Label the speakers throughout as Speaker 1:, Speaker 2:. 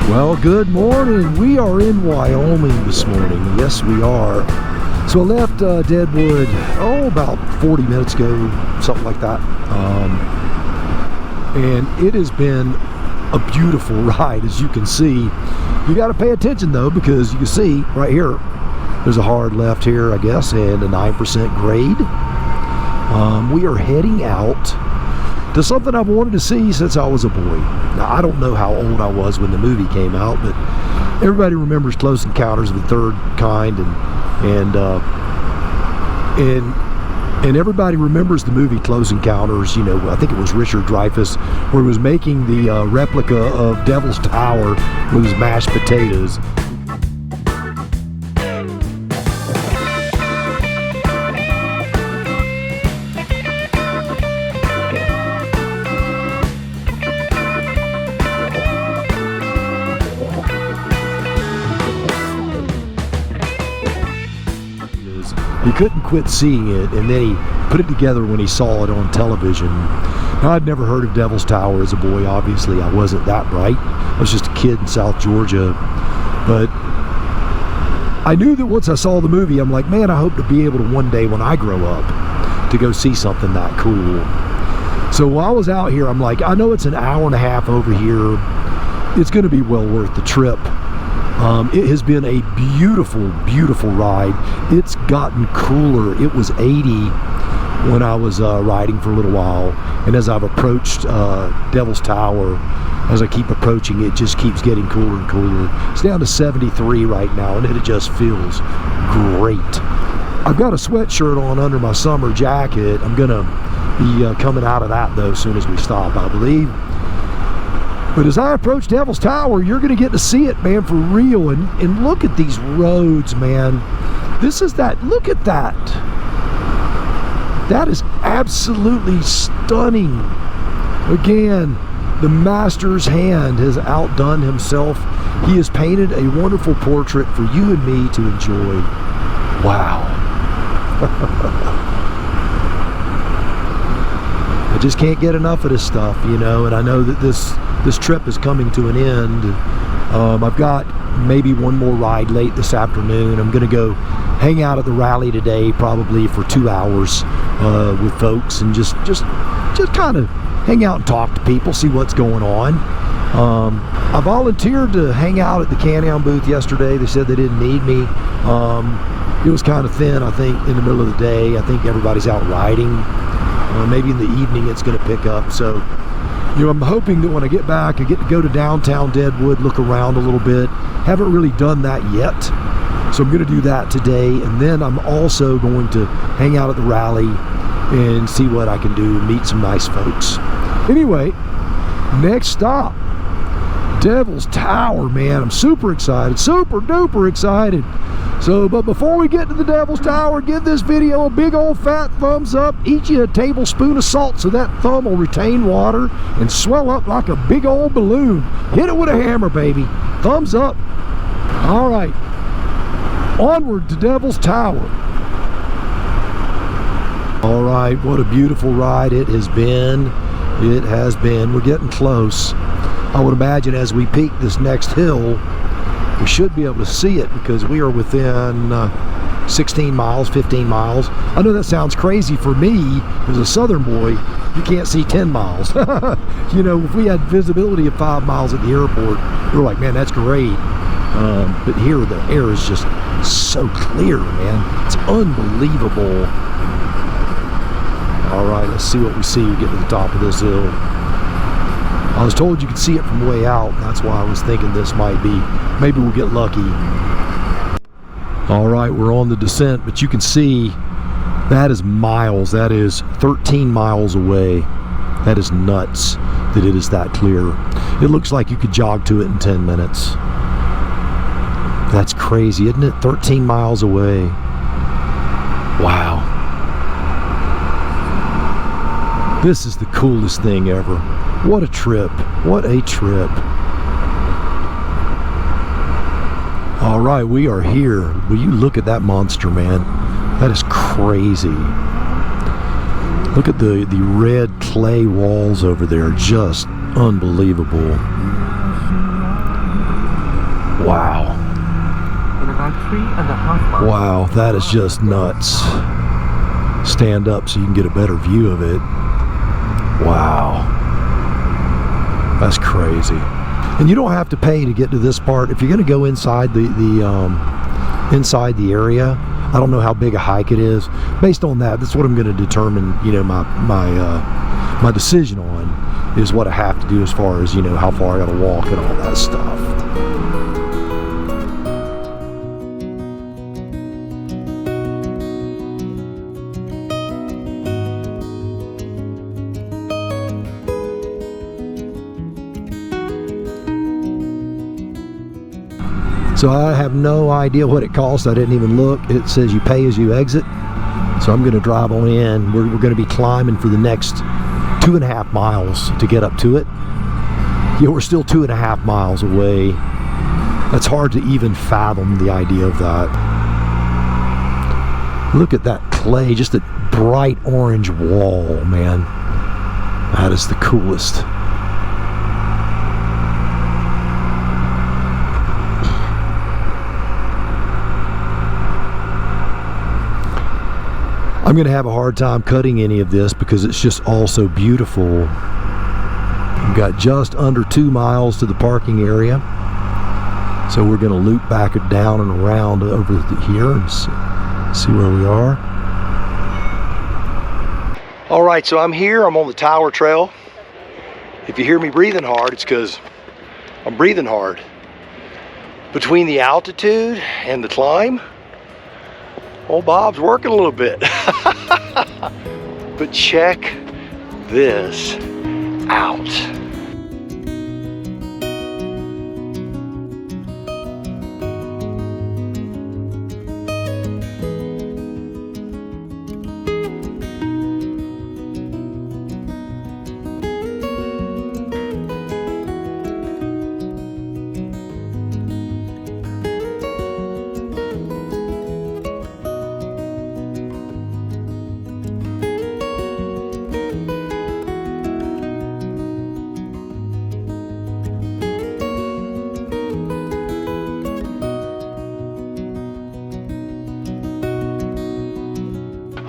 Speaker 1: Well, good morning. We are in Wyoming this morning. Yes, we are. So I left Deadwood, about 40 minutes ago, something like that. And it has been a beautiful ride, as you can see. You got to pay attention, though, because you can see right here, there's a hard left here, I guess, and a 9% grade. We are heading out to something I've wanted to see since I was a boy. Now, I don't know how old I was when the movie came out, but everybody remembers Close Encounters of the Third Kind, and everybody remembers the movie Close Encounters. You know, I think it was Richard Dreyfuss, where he was making the replica of Devil's Tower with his mashed potatoes. He couldn't quit seeing it, and then he put it together when he saw it on television. Now, I'd never heard of Devil's Tower as a boy. Obviously, I wasn't that bright. I was just a kid in South Georgia. But I knew that once I saw the movie, I'm like, man, I hope to be able to one day when I grow up to go see something that cool. So while I was out here, I'm like, I know it's an hour and a half over here. It's going to be well worth the trip. It has been a beautiful, beautiful ride. It's gotten cooler. It was 80 when I was riding for a little while, and as I've approached Devil's Tower, as I keep approaching, it just keeps getting cooler and cooler. It's down to 73 right now, and it just feels great. I've got a sweatshirt on under my summer jacket. I'm gonna be coming out of that, though, as soon as we stop, I believe. But as I approach Devil's Tower, you're going to get to see it, man, for real. And look at these roads, man. This is that. Look at that. That is absolutely stunning. Again, the master's hand has outdone himself. He has painted a wonderful portrait for you and me to enjoy. Wow. I just can't get enough of this stuff, you know, and I know that this trip is coming to an end. I've got maybe one more ride late this afternoon. I'm going to go hang out at the rally today, probably for 2 hours with folks, and just kind of hang out and talk to people, see what's going on. I volunteered to hang out at the CanAm booth yesterday. They said they didn't need me. It was kind of thin, I think, in the middle of the day. I think everybody's out riding. Maybe in the evening it's going to pick up. So, you know, I'm hoping that when I get back, I get to go to downtown Deadwood, look around a little bit. Haven't really done that yet. So I'm going to do that today. And then I'm also going to hang out at the rally and see what I can do, meet some nice folks. Anyway, next stop, Devil's Tower, man. I'm super excited, super duper excited. So, but before we get to the Devil's Tower, give this video a big old fat thumbs up. Eat you a tablespoon of salt so that thumb will retain water and swell up like a big old balloon. Hit it with a hammer, baby. Thumbs up. All right. Onward to Devil's Tower. All right, what a beautiful ride it has been. It has been. We're getting close. I would imagine as we peak this next hill, we should be able to see it because we are within 16 miles, 15 miles. I know that sounds crazy for me as a southern boy. You can't see 10 miles. You know, if we had visibility of 5 miles at the airport, we're like, man, that's great. But here the air is just so clear, man. It's unbelievable. All right, let's see what we see. We get to the top of this hill. I was told you could see it from way out, and that's why I was thinking this might be, maybe we'll get lucky. All right, we're on the descent, but you can see that is miles. That is 13 miles away. That is nuts that it is that clear. It looks like you could jog to it in 10 minutes. That's crazy, isn't it? 13 miles away. Wow. This is the coolest thing ever. What a trip. What a trip. All right, we are here. Will you look at that monster, man? That is crazy. Look at the red clay walls over there. Just unbelievable.
Speaker 2: 3.5 miles.
Speaker 1: Wow, that is just nuts. Stand up so you can get a better view of it. Wow. That's crazy. And you don't have to pay to get to this part. If you're going to go inside inside the area, I don't know how big a hike it is. Based on that, that's what I'm going to determine, you know, my decision on is what I have to do as far as, you know, how far I got to walk and all that stuff. So I have no idea what it costs. I didn't even look. It says you pay as you exit. So I'm going to drive on in. We're going to be climbing for the next 2.5 miles to get up to it. Yeah, we're still 2.5 miles away. That's hard to even fathom the idea of that. Look at that clay, just a bright orange wall, man. That is the coolest. I'm going to have a hard time cutting any of this because it's just all so beautiful. We've got just under 2 miles to the parking area. So we're going to loop back down and around over here and see where we are. All right, so I'm here. I'm on the Tower Trail. If you hear me breathing hard, it's because I'm breathing hard. Between the altitude and the climb, old Bob's working a little bit. But check this out.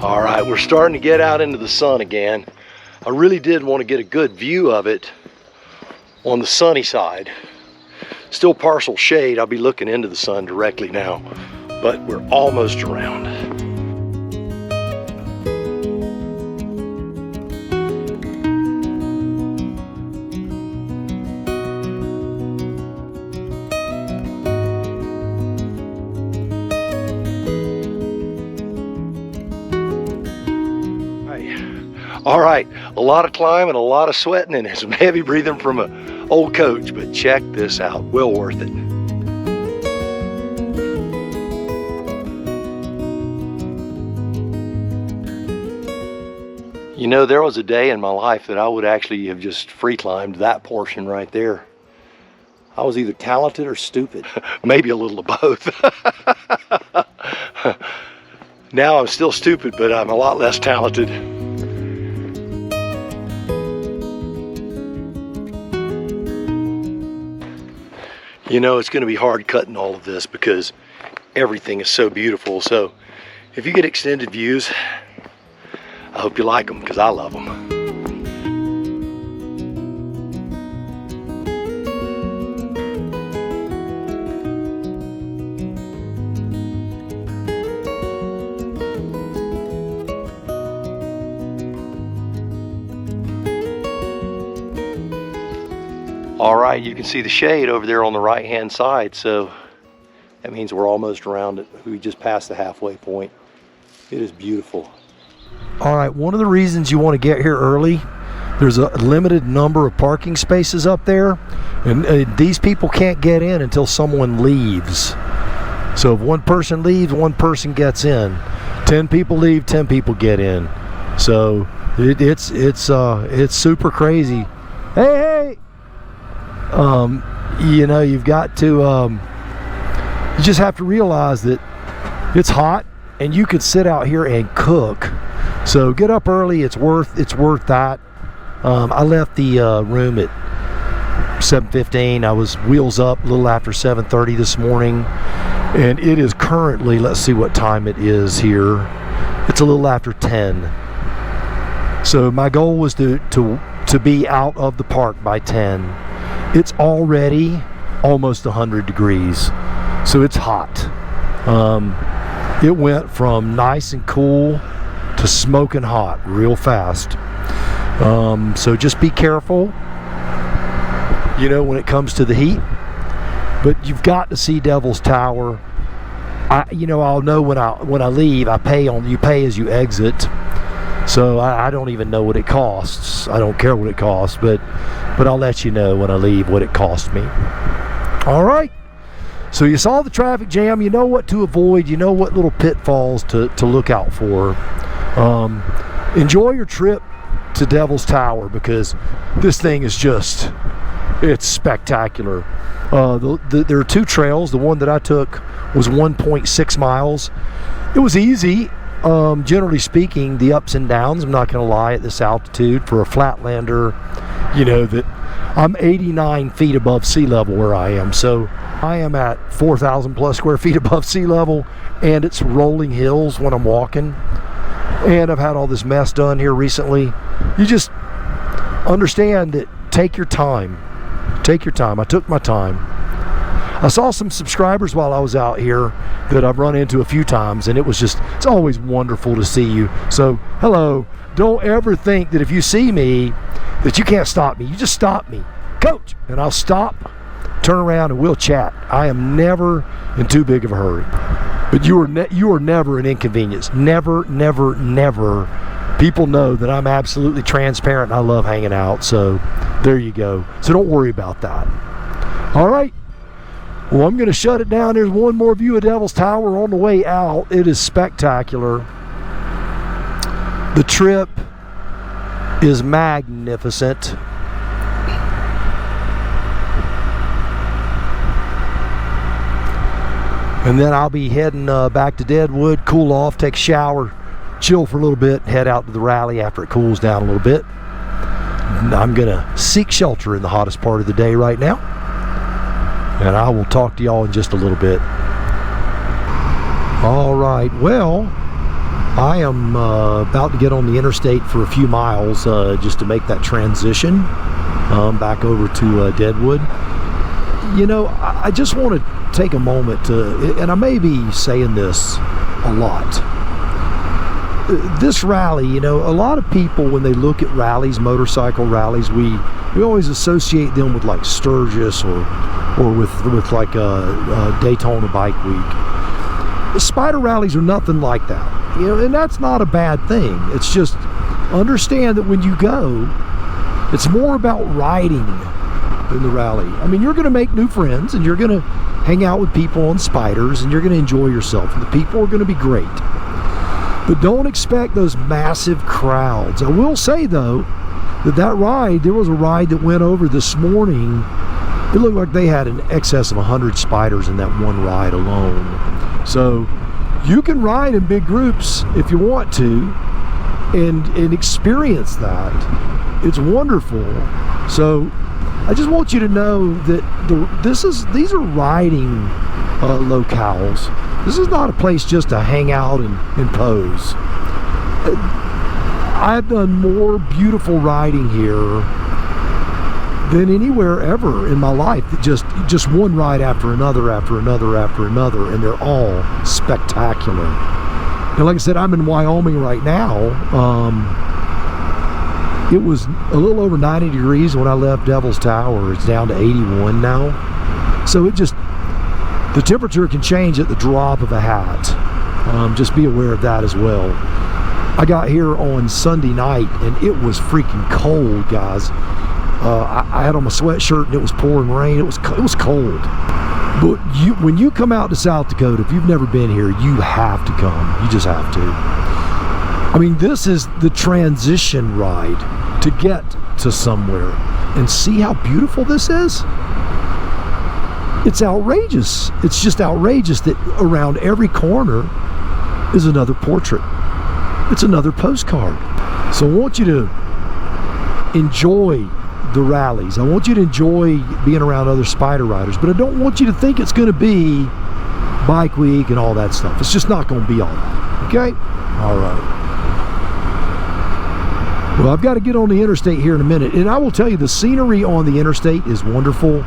Speaker 1: All right, we're starting to get out into the sun again. I really did want to get a good view of it on the sunny side. Still partial shade. I'll be looking into the sun directly now, but we're almost around. All right, a lot of climbing, a lot of sweating, and some heavy breathing from an old coach, but check this out, well worth it. You know, there was a day in my life that I would actually have just free climbed that portion right there. I was either talented or stupid, maybe a little of both. Now I'm still stupid, but I'm a lot less talented. You know, it's going to be hard cutting all of this because everything is so beautiful. So if you get extended views, I hope you like them because I love them. All right, you can see the shade over there on the right hand side, so that means we're almost around it. We just passed the halfway point. It is beautiful. All right, one of the reasons you want to get here early, there's a limited number of parking spaces up there, and these people can't get in until someone leaves. So if one person leaves, one person gets in. 10 people leave, 10 people get in. So it's super crazy. Hey! You know, you've got to, you just have to realize that it's hot and you could sit out here and cook. So get up early. It's worth that. I left the room at 7:15. I was wheels up a little after 7:30 this morning, And it is currently, let's see what time it is here. It's a little after 10. So my goal was to be out of the park by 10. It's already almost 100 degrees, so it's hot. It went from nice and cool to smoking hot real fast. So just be careful, when it comes to the heat. But you've got to see Devil's Tower. I'll know when I leave. You pay as you exit. So I don't even know what it costs. I don't care what it costs, but I'll let you know when I leave what it cost me. All right. So you saw the traffic jam. You know what to avoid. You know what little pitfalls to look out for. Enjoy your trip to Devil's Tower, because this thing is it's spectacular. There are two trails. The one that I took was 1.6 miles. It was easy. Generally speaking, the ups and downs, I'm not going to lie, at this altitude for a flatlander, that I'm 89 feet above sea level where I am. So I am at 4,000 plus square feet above sea level, and it's rolling hills when I'm walking. And I've had all this mess done here recently. You just understand that take your time. Take your time. I took my time. I saw some subscribers while I was out here that I've run into a few times, and it's always wonderful to see you. So, hello. Don't ever think that if you see me that you can't stop me. You just stop me, Coach, and I'll stop, turn around, and we'll chat. I am never in too big of a hurry. But you are never an inconvenience. Never, never, never. People know that I'm absolutely transparent and I love hanging out. So, there you go. So don't worry about that. All right. Well, I'm going to shut it down. There's one more view of Devil's Tower on the way out. It is spectacular. The trip is magnificent. And then I'll be heading back to Deadwood, cool off, take a shower, chill for a little bit, head out to the rally after it cools down a little bit. I'm going to seek shelter in the hottest part of the day right now. And I will talk to y'all in just a little bit. All right, well, I am about to get on the interstate for a few miles just to make that transition back over to Deadwood. I just want to take a moment to, and I may be saying this a lot. This rally, a lot of people, when they look at rallies, motorcycle rallies, we always associate them with like Sturgis or with like a Daytona Bike Week. The Spyder rallies are nothing like that, and that's not a bad thing. It's just understand that when you go, it's more about riding than the rally. I mean, you're going to make new friends, and you're going to hang out with people on Spyders, and you're going to enjoy yourself, and the people are going to be great. But don't expect those massive crowds. I will say, though, that ride, there was a ride that went over this morning. It looked like they had in excess of 100 Spyders in that one ride alone. So you can ride in big groups if you want to and experience that. It's wonderful. So I just want you to know that these are riding locales. This is not a place just to hang out and pose. I've done more beautiful riding here than anywhere ever in my life. Just one ride after another, after another, after another, and they're all spectacular. And like I said, I'm in Wyoming right now. It was a little over 90 degrees when I left Devil's Tower. It's down to 81 now. So the temperature can change at the drop of a hat. Just be aware of that as well. I got here on Sunday night and it was freaking cold, guys. I had on my sweatshirt and it was pouring rain. It was cold. But when you come out to South Dakota, if you've never been here, you have to come. You just have to. I mean, this is the transition ride to get to somewhere. And see how beautiful this is? It's outrageous. It's just outrageous that around every corner is another portrait. It's another postcard. So I want you to enjoy the rallies. I want you to enjoy being around other Spyder riders, but I don't want you to think it's going to be bike week and all that stuff. It's just not going to be all that. Okay? All right. Well, I've got to get on the interstate here in a minute, and I will tell you, the scenery on the interstate is wonderful,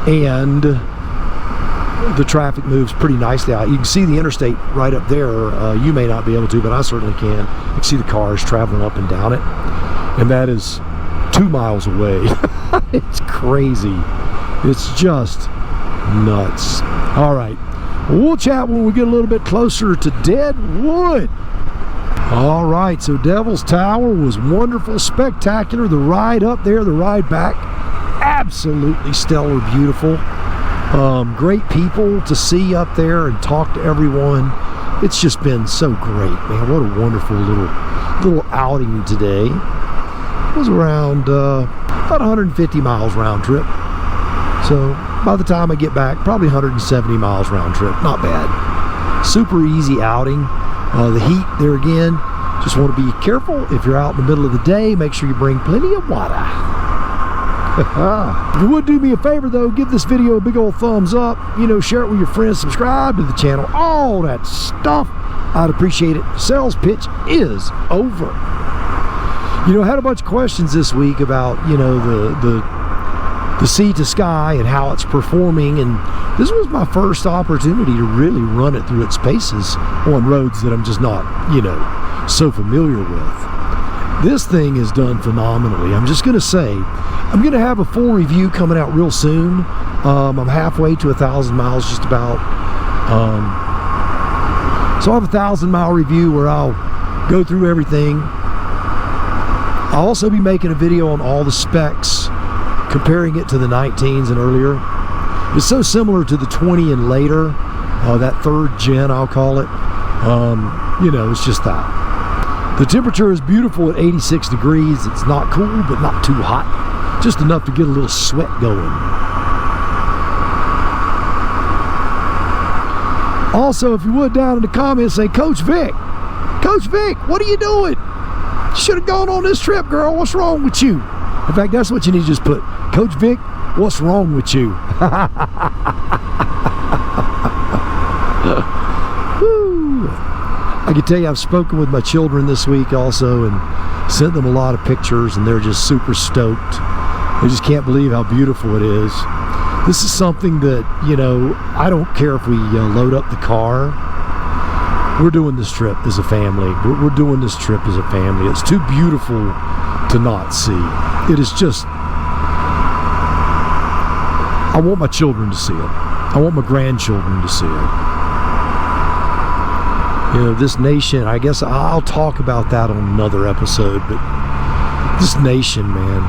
Speaker 1: and the traffic moves pretty nicely out. You can see the interstate right up there. You may not be able to, but I certainly can. You can see the cars traveling up and down it, and that is 2 miles away. It's crazy. It's just nuts. All right. We'll chat when we get a little bit closer to Deadwood. All right, so Devil's Tower was wonderful, spectacular. The ride up there, the ride back, absolutely stellar, beautiful. Great people to see up there and talk to everyone. It's just been so great, man. What a wonderful little outing today. It was around about 150 miles round trip. So by the time I get back, probably 170 miles round trip. Not bad. Super easy outing. The heat there again, just want to be careful. If you're out in the middle of the day, make sure you bring plenty of water. If you would do me a favor though, give this video a big old thumbs up, share it with your friends, subscribe to the channel, all that stuff. I'd appreciate it. Sales pitch is over. I had a bunch of questions this week about, the sea to sky and how it's performing, and this was my first opportunity to really run it through its paces on roads that I'm just not, so familiar with. This thing is done phenomenally. I'm just gonna say, I'm gonna have a full review coming out real soon. I'm halfway to 1,000 miles just about. So I have a 1,000-mile review where I'll go through everything. I'll also be making a video on all the specs, comparing it to the 19s and earlier. It's so similar to the 20 and later, that third gen, I'll call it. It's just that. The temperature is beautiful at 86 degrees. It's not cool, but not too hot. Just enough to get a little sweat going. Also, if you would, down in the comments, say, Coach Vic, what are you doing? You should have gone on this trip, girl. What's wrong with you? In fact, that's what you need to just put. Coach Vic, what's wrong with you? I can tell you, I've spoken with my children this week also and sent them a lot of pictures, and they're just super stoked. They just can't believe how beautiful it is. This is something that, I don't care if we load up the car. We're doing this trip as a family. We're doing this trip as a family. It's too beautiful to not see. It is just, I want my children to see it. I want my grandchildren to see it. This nation, I guess I'll talk about that on another episode, but this nation, man,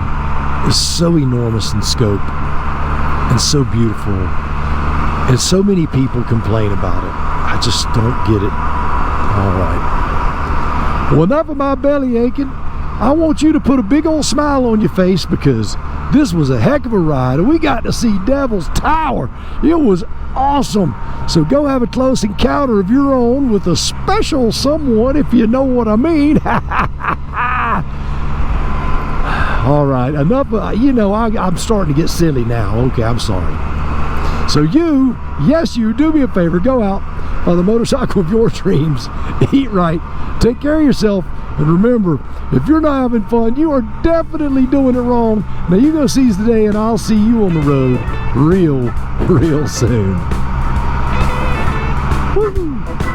Speaker 1: is so enormous in scope and so beautiful, and so many people complain about it. I just don't get it. All right. Well, enough of my belly aching. I want you to put a big old smile on your face, because this was a heck of a ride, and we got to see Devil's Tower. It was awesome. So go have a close encounter of your own with a special someone, if you know what I mean. All right, enough. I'm starting to get silly now. Okay, I'm sorry. So you do me a favor. Go out on the motorcycle of your dreams. Eat right. Take care of yourself. And remember, if you're not having fun, you are definitely doing it wrong. Now you go seize the day, and I'll see you on the road real soon. Woo-hoo.